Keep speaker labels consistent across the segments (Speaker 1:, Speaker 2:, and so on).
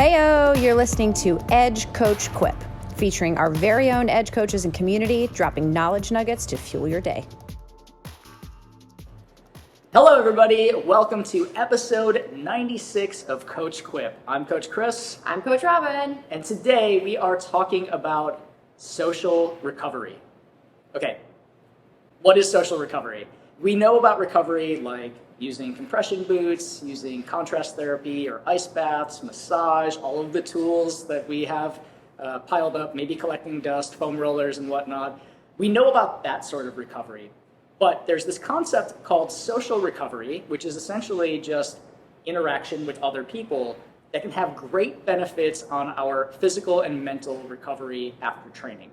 Speaker 1: Heyo, you're listening to Edge Coach Quip, featuring our very own Edge coaches and community, dropping knowledge nuggets to fuel your day.
Speaker 2: Hello, everybody. Welcome to episode 96 of Coach Quip. I'm Coach Chris.
Speaker 3: I'm Coach Robyn.
Speaker 2: And today we are talking about social recovery. Okay, what is social recovery? We know about recovery like using compression boots, using contrast therapy or ice baths, massage, all of the tools that we have piled up, maybe collecting dust, foam rollers and whatnot. We know about that sort of recovery. But there's this concept called social recovery, which is essentially just interaction with other people that can have great benefits on our physical and mental recovery after training.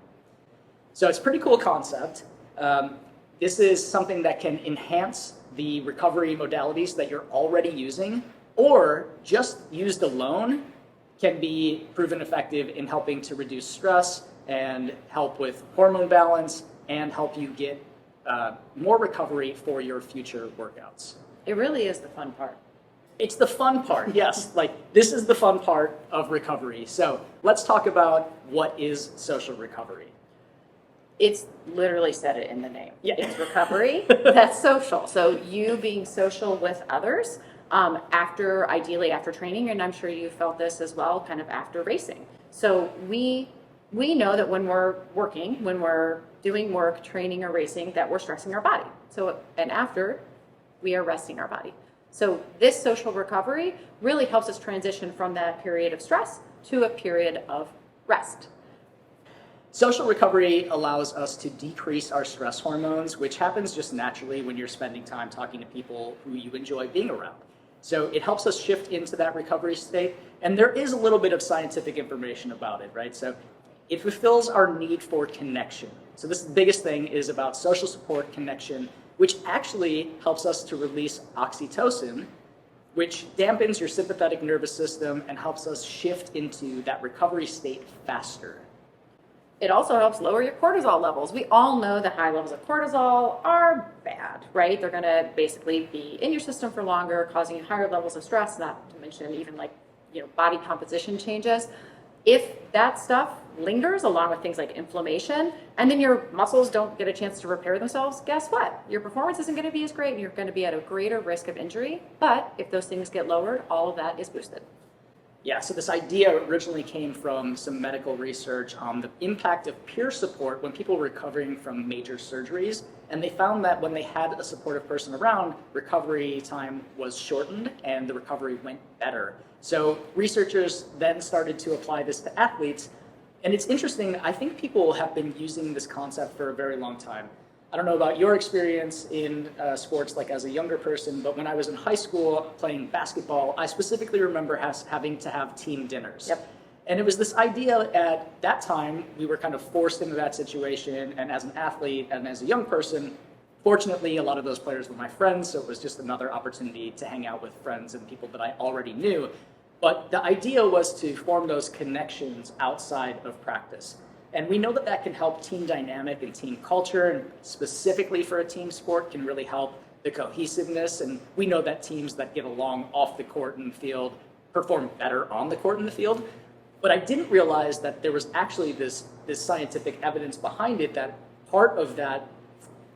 Speaker 2: So it's a pretty cool concept. This is something that can enhance the recovery modalities that you're already using, or just used alone can be proven effective in helping to reduce stress and help with hormone balance and help you get more recovery for your future workouts.
Speaker 3: It really is the fun part.
Speaker 2: It's the fun part, yes. Like, this is the fun part of recovery. So let's talk about what is social recovery.
Speaker 3: It's literally said it in the name.
Speaker 2: Yeah.
Speaker 3: It's recovery. That's social. So you being social with others ideally after training, and I'm sure you felt this as well, kind of after racing. So we know that when we're working, when we're doing work, training or racing, that we're stressing our body. And after, we are resting our body. So this social recovery really helps us transition from that period of stress to a period of rest.
Speaker 2: Social recovery allows us to decrease our stress hormones, which happens just naturally when you're spending time talking to people who you enjoy being around. So it helps us shift into that recovery state. And there is a little bit of scientific information about it, right? So it fulfills our need for connection. So this the biggest thing is about social support, connection, which actually helps us to release oxytocin, which dampens your sympathetic nervous system and helps us shift into that recovery state faster.
Speaker 3: It also helps lower your cortisol levels. We all know that high levels of cortisol are bad, right? They're going to basically be in your system for longer, causing you higher levels of stress, not to mention even body composition changes. If that stuff lingers along with things like inflammation, and then your muscles don't get a chance to repair themselves, guess what? Your performance isn't going to be as great, and you're going to be at a greater risk of injury. But if those things get lowered, all of that is boosted.
Speaker 2: Yeah, so this idea originally came from some medical research on the impact of peer support when people were recovering from major surgeries. And they found that when they had a supportive person around, recovery time was shortened and the recovery went better. So researchers then started to apply this to athletes. And it's interesting, I think people have been using this concept for a very long time. I don't know about your experience in sports like as a younger person, but when I was in high school playing basketball, I specifically remember having to have team dinners.
Speaker 3: Yep.
Speaker 2: And it was this idea at that time, we were kind of forced into that situation. And as an athlete and as a young person, fortunately, a lot of those players were my friends. So it was just another opportunity to hang out with friends and people that I already knew. But the idea was to form those connections outside of practice. And we know that that can help team dynamic and team culture, and specifically for a team sport can really help the cohesiveness. And we know that teams that get along off the court and the field perform better on the court and the field. But I didn't realize that there was actually this scientific evidence behind it, that part of that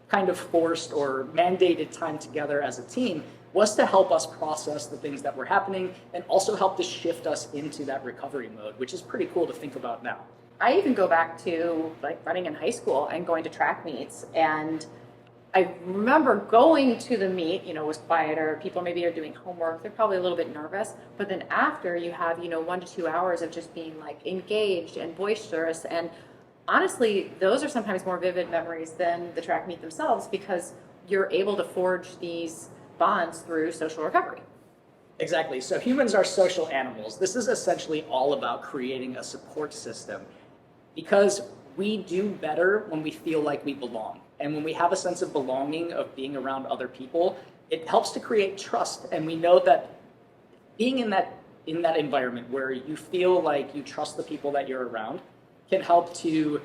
Speaker 2: kind of forced or mandated time together as a team was to help us process the things that were happening and also help to shift us into that recovery mode, which is pretty cool to think about now.
Speaker 3: I even go back to running in high school and going to track meets, and I remember going to the meet, it was quieter, people maybe are doing homework, they're probably a little bit nervous, but then after you have 1 to 2 hours of just being engaged and boisterous, and honestly those are sometimes more vivid memories than the track meet themselves, because you're able to forge these bonds through social recovery.
Speaker 2: Exactly. So humans are social animals. This is essentially all about creating a support system, because we do better when we feel like we belong. And when we have a sense of belonging, of being around other people, it helps to create trust. And we know that being in that environment where you feel like you trust the people that you're around can help to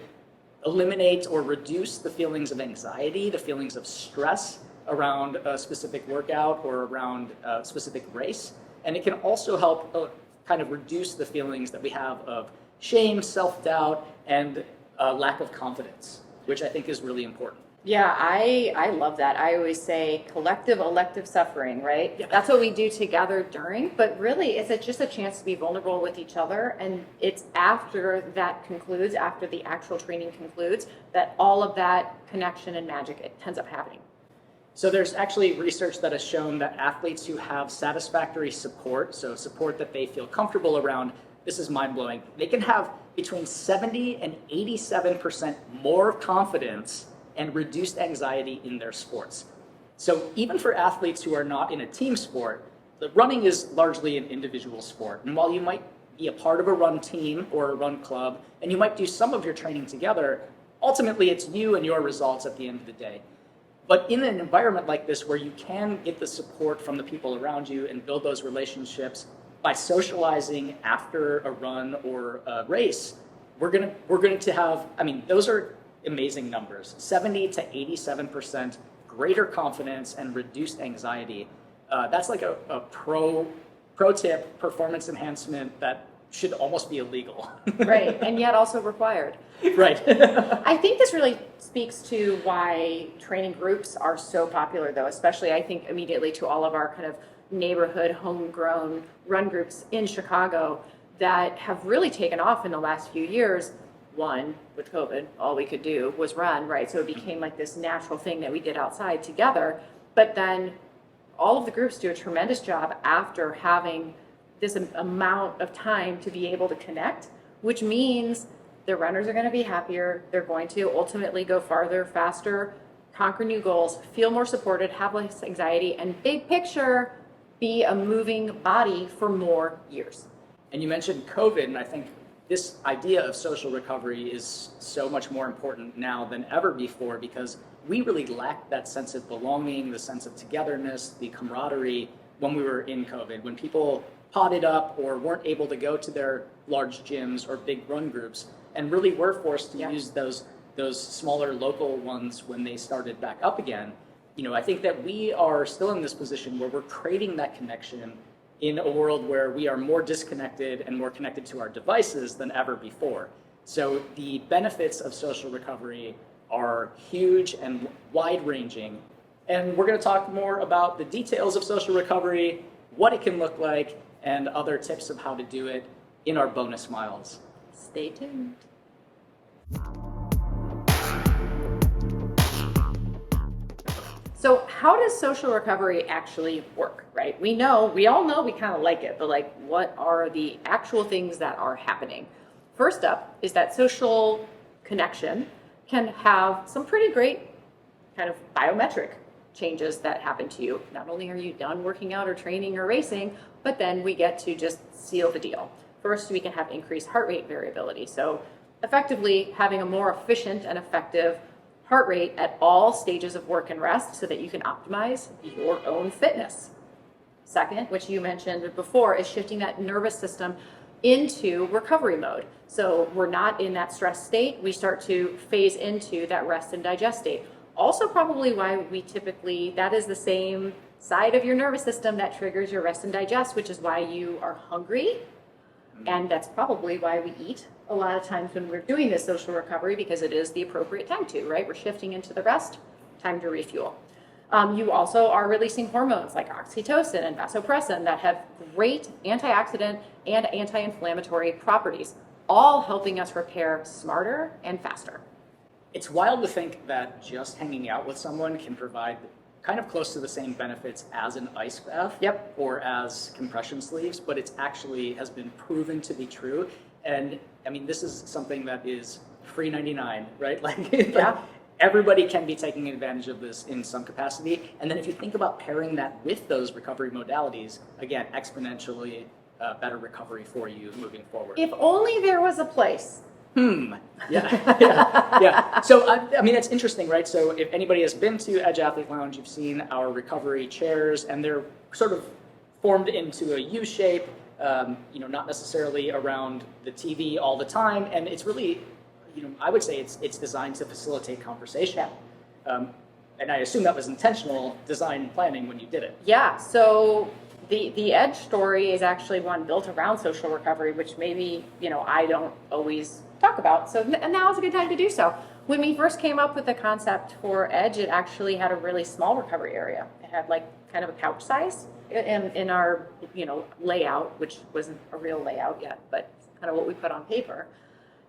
Speaker 2: eliminate or reduce the feelings of anxiety, the feelings of stress around a specific workout or around a specific race. And it can also help kind of reduce the feelings that we have of shame, self-doubt, and lack of confidence, which I think is really important.
Speaker 3: Yeah, I love that. I always say collective elective suffering, right?
Speaker 2: Yeah.
Speaker 3: That's what we do together during, but really it's just a chance to be vulnerable with each other. And it's after that concludes, after the actual training concludes, that all of that connection and magic, it ends up happening.
Speaker 2: So there's actually research that has shown that athletes who have satisfactory support, so support that they feel comfortable around, this is mind-blowing, they can have between 70 and 87% more confidence and reduced anxiety in their sports. So even for athletes who are not in a team sport, the running is largely an individual sport. And while you might be a part of a run team or a run club, and you might do some of your training together, ultimately it's you and your results at the end of the day. But in an environment like this where you can get the support from the people around you and build those relationships by socializing after a run or a race, we're going to have, I mean, those are amazing numbers, 70 to 87% greater confidence and reduced anxiety. That's like a pro tip performance enhancement that should almost be illegal.
Speaker 3: Right, and yet also required.
Speaker 2: Right.
Speaker 3: I think this really speaks to why training groups are so popular, though, especially I think immediately to all of our kind of neighborhood homegrown run groups in Chicago that have really taken off in the last few years. One, with COVID, all we could do was run, right? So it became like this natural thing that we did outside together. But then all of the groups do a tremendous job after having this amount of time to be able to connect, which means the runners are going to be happier. They're going to ultimately go farther, faster, conquer new goals, feel more supported, have less anxiety, and big picture, be a moving body for more years.
Speaker 2: And you mentioned COVID, and I think this idea of social recovery is so much more important now than ever before because we really lacked that sense of belonging, the sense of togetherness, the camaraderie when we were in COVID. When people potted up or weren't able to go to their large gyms or big run groups and really were forced to use those smaller local ones when they started back up again, you know, I think that we are still in this position where we're creating that connection in a world where we are more disconnected and more connected to our devices than ever before. So the benefits of social recovery are huge and wide-ranging. And we're going to talk more about the details of social recovery, what it can look like, and other tips of how to do it in our bonus miles.
Speaker 3: Stay tuned. So how does social recovery actually work, right? We all know we kind of like it, but like what are the actual things that are happening? First up is that social connection can have some pretty great kind of biometric changes that happen to you. Not only are you done working out or training or racing, but then we get to just seal the deal. First, we can have increased heart rate variability. So effectively having a more efficient and effective heart rate at all stages of work and rest so that you can optimize your own fitness. Second, which you mentioned before, is shifting that nervous system into recovery mode. So we're not in that stress state. We start to phase into that rest and digest state. Also probably why we typically, that is the same side of your nervous system that triggers your rest and digest, which is why you are hungry. And that's probably why we eat a lot of times when we're doing this social recovery, because it is the appropriate time to, right? We're shifting into the rest, time to refuel. You also are releasing hormones like oxytocin and vasopressin that have great antioxidant and anti-inflammatory properties, all helping us repair smarter and faster.
Speaker 2: It's wild to think that just hanging out with someone can provide kind of close to the same benefits as an ice bath or as compression sleeves, but it's actually has been proven to be true. And I mean, this is something that is free 99, right? Like everybody can be taking advantage of this in some capacity. And then if you think about pairing that with those recovery modalities, again, exponentially better recovery for you moving forward.
Speaker 3: If only there was a place.
Speaker 2: Yeah. So, I mean, it's interesting, right? So if anybody has been to Edge Athlete Lounge, you've seen our recovery chairs, and they're sort of formed into a U shape, not necessarily around the TV all the time. And it's really, I would say it's designed to facilitate conversation. And I assume that was intentional design and planning when you did it.
Speaker 3: Yeah, so The EDGE story is actually one built around social recovery, which maybe, I don't always talk about. So and now is a good time to do so. When we first came up with the concept for EDGE, it actually had a really small recovery area. It had like kind of a couch size in our, layout, which wasn't a real layout yet, but kind of what we put on paper.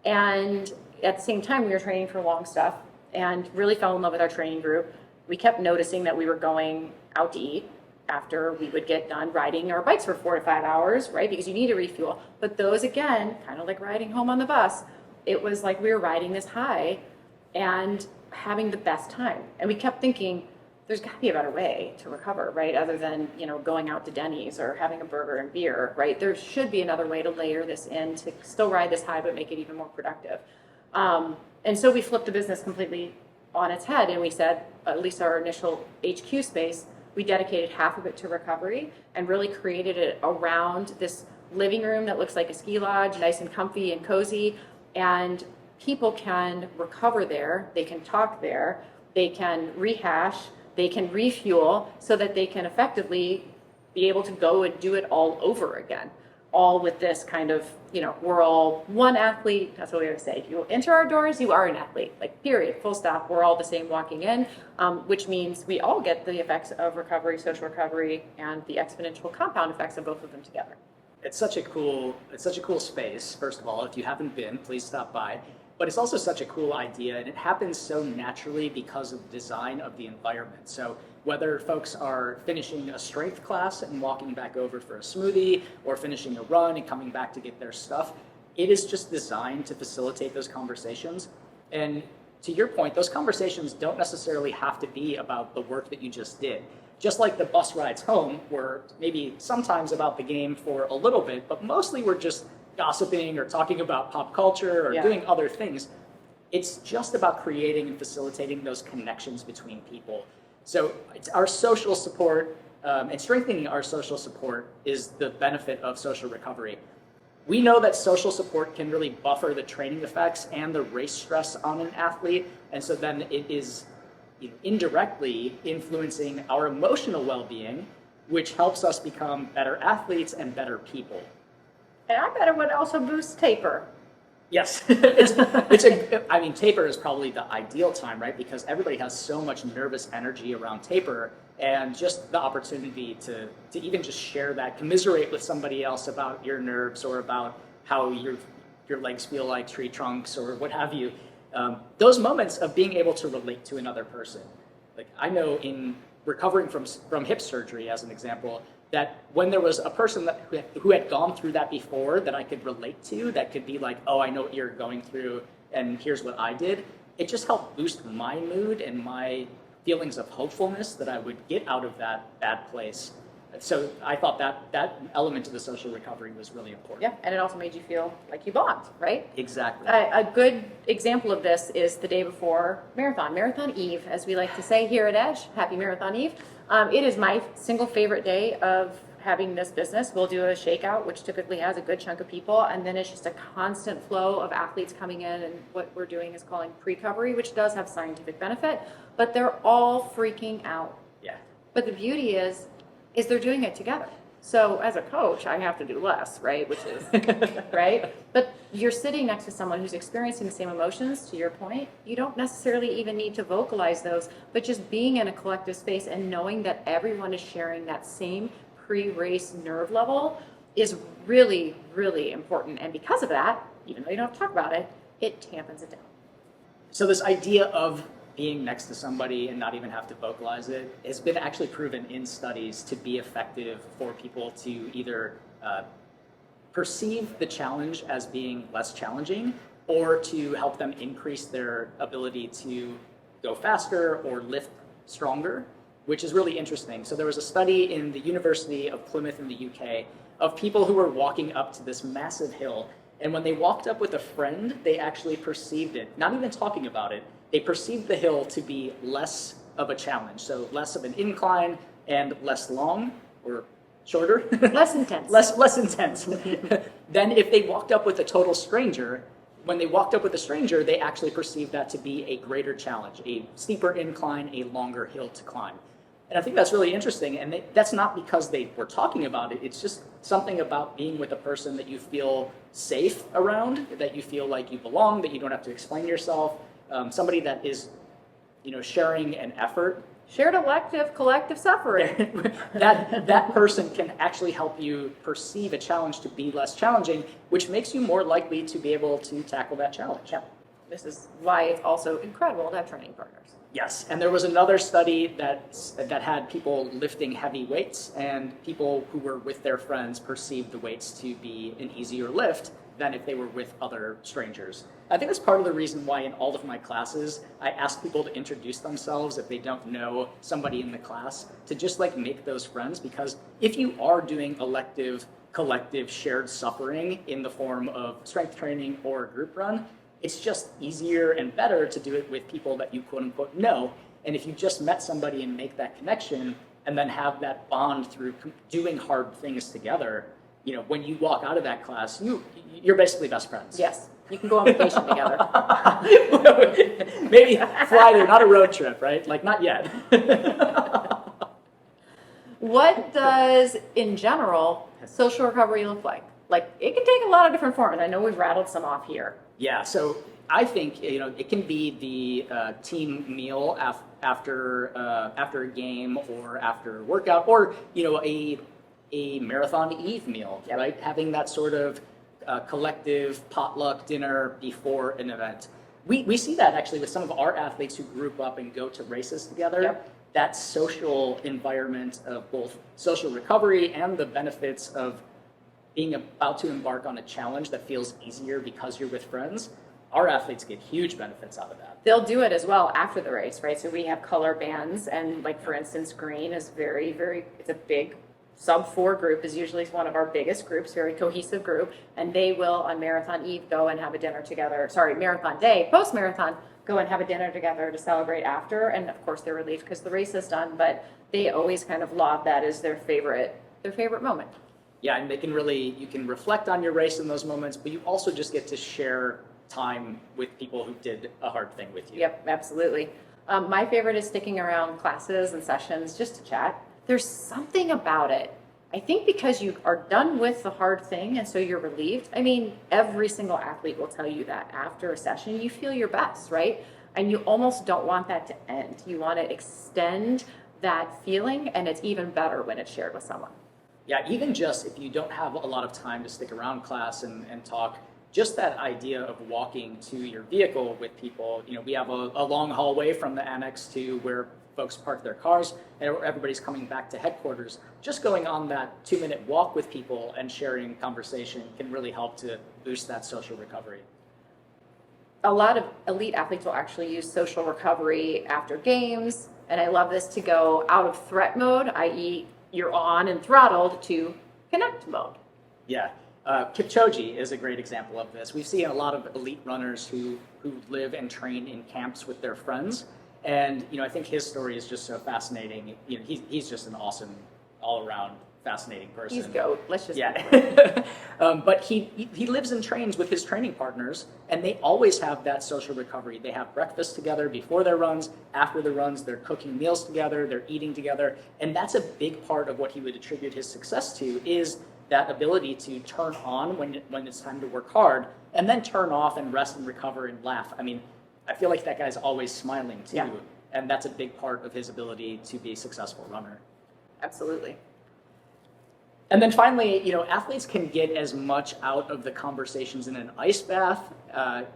Speaker 3: And at the same time, we were training for long stuff and really fell in love with our training group. We kept noticing that we were going out to eat after we would get done riding our bikes for 4 to 5 hours, right? Because you need to refuel. But those, again, kind of like riding home on the bus, it was like we were riding this high and having the best time. And we kept thinking, there's got to be a better way to recover, right? Other than, going out to Denny's or having a burger and beer, right? There should be another way to layer this in to still ride this high, but make it even more productive. And so we flipped the business completely on its head, and we said, at least our initial HQ space, we dedicated half of it to recovery and really created it around this living room that looks like a ski lodge, nice and comfy and cozy. And people can recover there, they can talk there, they can rehash, they can refuel so that they can effectively be able to go and do it all over again. All with this kind of, we're all one athlete. That's what we always say. If you enter our doors, you are an athlete, like period, full stop. We're all the same walking in, which means we all get the effects of recovery, social recovery, and the exponential compound effects of both of them together.
Speaker 2: It's such a cool space. First of all, if you haven't been, please stop by. But it's also such a cool idea, and it happens so naturally because of the design of the environment. So whether folks are finishing a strength class and walking back over for a smoothie, or finishing a run and coming back to get their stuff, it is just designed to facilitate those conversations. And to your point, those conversations don't necessarily have to be about the work that you just did. Just like the bus rides home were maybe sometimes about the game for a little bit, but mostly we're just gossiping or talking about pop culture or doing other things. It's just about creating and facilitating those connections between people. So it's our social support and strengthening our social support is the benefit of social recovery. We know that social support can really buffer the training effects and the race stress on an athlete. And so then it is indirectly influencing our emotional well-being, which helps us become better athletes and better people.
Speaker 3: And I bet it would also boost taper.
Speaker 2: Yes, taper is probably the ideal time, right? Because everybody has so much nervous energy around taper, and just the opportunity to even just share that, commiserate with somebody else about your nerves or about how your legs feel like tree trunks or what have you. Those moments of being able to relate to another person. Like I know in recovering from hip surgery, as an example, that when there was a person who had gone through that before that I could relate to, that could be like, oh, I know what you're going through, and here's what I did, it just helped boost my mood and my feelings of hopefulness that I would get out of that bad place. So I thought that element of the social recovery was really important.
Speaker 3: Yeah, and it also made you feel like you belonged, right?
Speaker 2: Exactly.
Speaker 3: A good example of this is the day before Marathon Eve, as we like to say here at EDGE. Happy Marathon Eve. It is my single favorite day of having this business. We'll do a shakeout, which typically has a good chunk of people, and then it's just a constant flow of athletes coming in, and what we're doing is calling pre-covery, which does have scientific benefit, but they're all freaking out.
Speaker 2: Yeah.
Speaker 3: But the beauty is they're doing it together. So as a coach, I have to do less, right? Which is, right? But you're sitting next to someone who's experiencing the same emotions, to your point. You don't necessarily even need to vocalize those, but just being in a collective space and knowing that everyone is sharing that same pre-race nerve level is really, really important. And because of that, even though you don't have to talk about it, it tampons it down.
Speaker 2: So this idea of being next to somebody and not even have to vocalize it has been actually proven in studies to be effective for people to either perceive the challenge as being less challenging, or to help them increase their ability to go faster or lift stronger, which is really interesting. So there was a study in the University of Plymouth in the UK of people who were walking up to this massive hill, and when they walked up with a friend, they actually perceived it, not even talking about it, they perceived the hill to be less of a challenge, so less of an incline and less long or shorter.
Speaker 3: Less intense.
Speaker 2: less intense. Then if they walked up with a total stranger, when they walked up with a stranger, they actually perceived that to be a greater challenge, a steeper incline, a longer hill to climb. And I think that's really interesting. And that's not because they were talking about it. It's just something about being with a person that you feel safe around, that you feel like you belong, that you don't have to explain yourself. Somebody that is, sharing an effort.
Speaker 3: Shared elective, collective suffering.
Speaker 2: that person can actually help you perceive a challenge to be less challenging, which makes you more likely to be able to tackle that challenge.
Speaker 3: Yep. This is why it's also incredible to have training partners.
Speaker 2: Yes, and there was another study that had people lifting heavy weights, and people who were with their friends perceived the weights to be an easier lift than if they were with other strangers. I think that's part of the reason why in all of my classes, I ask people to introduce themselves if they don't know somebody in the class, to just make those friends, because if you are doing elective, collective, shared suffering in the form of strength training or a group run, it's just easier and better to do it with people that you quote unquote know. And if you just met somebody and make that connection and then have that bond through doing hard things together, when you walk out of that class, you're basically best friends.
Speaker 3: Yes, you can go on vacation together.
Speaker 2: Maybe fly there, not a road trip, right? Not yet.
Speaker 3: What does, in general, social recovery look like? It can take a lot of different forms. I know we've rattled some off here.
Speaker 2: Yeah, so I think it can be the team meal after a game or after a workout, or a marathon eve meal,
Speaker 3: yep.
Speaker 2: Right? Having that sort of collective potluck dinner before an event. We see that actually with some of our athletes who group up and go to races together.
Speaker 3: Yep.
Speaker 2: That social environment of both social recovery and the benefits of being about to embark on a challenge that feels easier because you're with friends, our athletes get huge benefits out of that.
Speaker 3: They'll do it as well after the race, right? So we have color bands, and for instance, green is very, very, it's a big sub-4 group, is usually one of our biggest groups, very cohesive group, and they will on Marathon Eve go and have a dinner together, Marathon Day, post-marathon, go and have a dinner together to celebrate after, and of course they're relieved because the race is done, but they always kind of laud that as their favorite moment.
Speaker 2: Yeah, and you can reflect on your race in those moments, but you also just get to share time with people who did a hard thing with you.
Speaker 3: Yep, absolutely. My favorite is sticking around classes and sessions just to chat. There's something about it. I think because you are done with the hard thing and so you're relieved. I mean, every single athlete will tell you that after a session, you feel your best, right? And you almost don't want that to end. You want to extend that feeling, and it's even better when it's shared with someone.
Speaker 2: Yeah, even just if you don't have a lot of time to stick around class and talk, just that idea of walking to your vehicle with people. We have a long hallway from the annex to where folks park their cars, and everybody's coming back to headquarters. Just going on that 2-minute walk with people and sharing conversation can really help to boost that social recovery.
Speaker 3: A lot of elite athletes will actually use social recovery after games, and I love this, to go out of threat mode, i.e. you're on and throttled, to connect mode.
Speaker 2: Yeah. Kipchoge is a great example of this. We've seen a lot of elite runners who live and train in camps with their friends. And, I think his story is just so fascinating. He's just an awesome, all-around, fascinating person.
Speaker 3: He's GOAT. Let's just...
Speaker 2: Yeah. But he lives and trains with his training partners, and they always have that social recovery. They have breakfast together before their runs, after the runs, they're cooking meals together, they're eating together. And that's a big part of what he would attribute his success to, is that ability to turn on when it's time to work hard, and then turn off and rest and recover and laugh. I mean, I feel like that guy's always smiling too, yeah. And that's a big part of his ability to be a successful runner.
Speaker 3: Absolutely.
Speaker 2: And then finally, athletes can get as much out of the conversations in an ice bath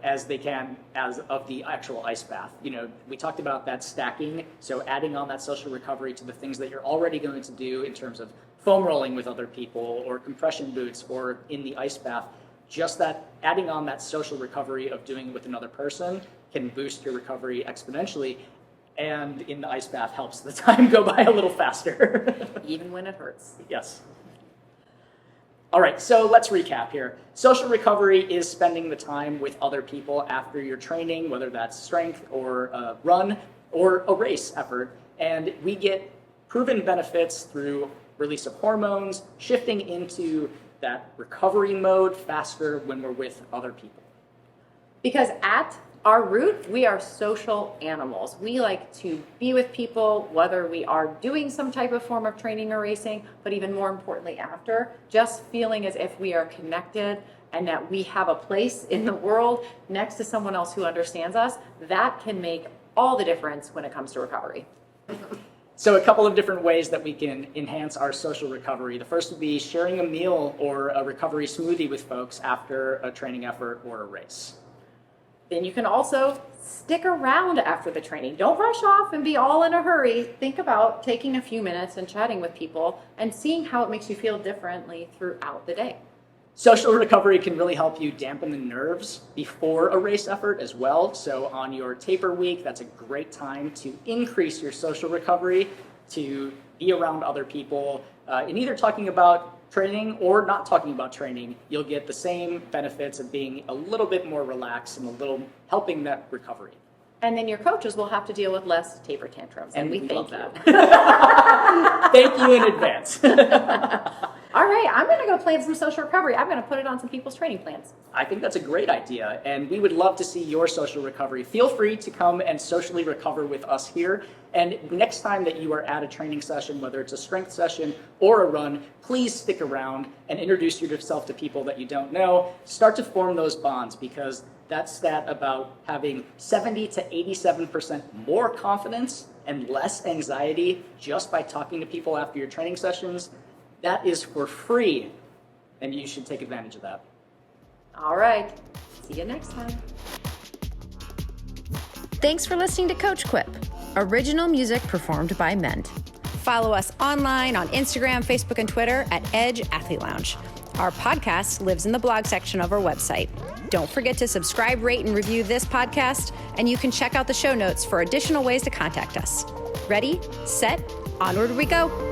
Speaker 2: as they can as of the actual ice bath. We talked about that stacking, so adding on that social recovery to the things that you're already going to do in terms of foam rolling with other people or compression boots or in the ice bath. Just that adding on that social recovery of doing it with another person can boost your recovery exponentially, and in the ice bath helps the time go by a little faster.
Speaker 3: Even when it hurts.
Speaker 2: Yes. All right, so let's recap here. Social recovery is spending the time with other people after your training, whether that's strength or a run or a race effort, and we get proven benefits through release of hormones, shifting into that recovery mode faster when we're with other people.
Speaker 3: Because at Our root, we are social animals. We like to be with people, whether we are doing some type of form of training or racing, but even more importantly after, just feeling as if we are connected and that we have a place in the world next to someone else who understands us. That can make all the difference when it comes to recovery.
Speaker 2: So a couple of different ways that we can enhance our social recovery. The first would be sharing a meal or a recovery smoothie with folks after a training effort or a race.
Speaker 3: Then you can also stick around after the training. Don't rush off and be all in a hurry. Think about taking a few minutes and chatting with people and seeing how it makes you feel differently throughout the day.
Speaker 2: Social recovery can really help you dampen the nerves before a race effort as well. So on your taper week, that's a great time to increase your social recovery, to be around other people, in either talking about training or not talking about training. You'll get the same benefits of being a little bit more relaxed and a little helping that recovery.
Speaker 3: And then your coaches will have to deal with less taper tantrums. And we thank you.
Speaker 2: Thank you in advance.
Speaker 3: All right, I'm going to go plan some social recovery. I'm going to put it on some people's training plans.
Speaker 2: I think that's a great idea, and we would love to see your social recovery. Feel free to come and socially recover with us here. And next time that you are at a training session, whether it's a strength session or a run, please stick around and introduce yourself to people that you don't know. Start to form those bonds, because that stat about having 70 to 87% more confidence and less anxiety just by talking to people after your training sessions, that is for free, and you should take advantage of that.
Speaker 3: All right, see you next time.
Speaker 1: Thanks for listening to Coach Quip. Original music performed by Mend. Follow us online on Instagram, Facebook, and Twitter at Edge Athlete Lounge. Our podcast lives in the blog section of our website. Don't forget to subscribe, rate, and review this podcast, and you can check out the show notes for additional ways to contact us. Ready, set, onward we go.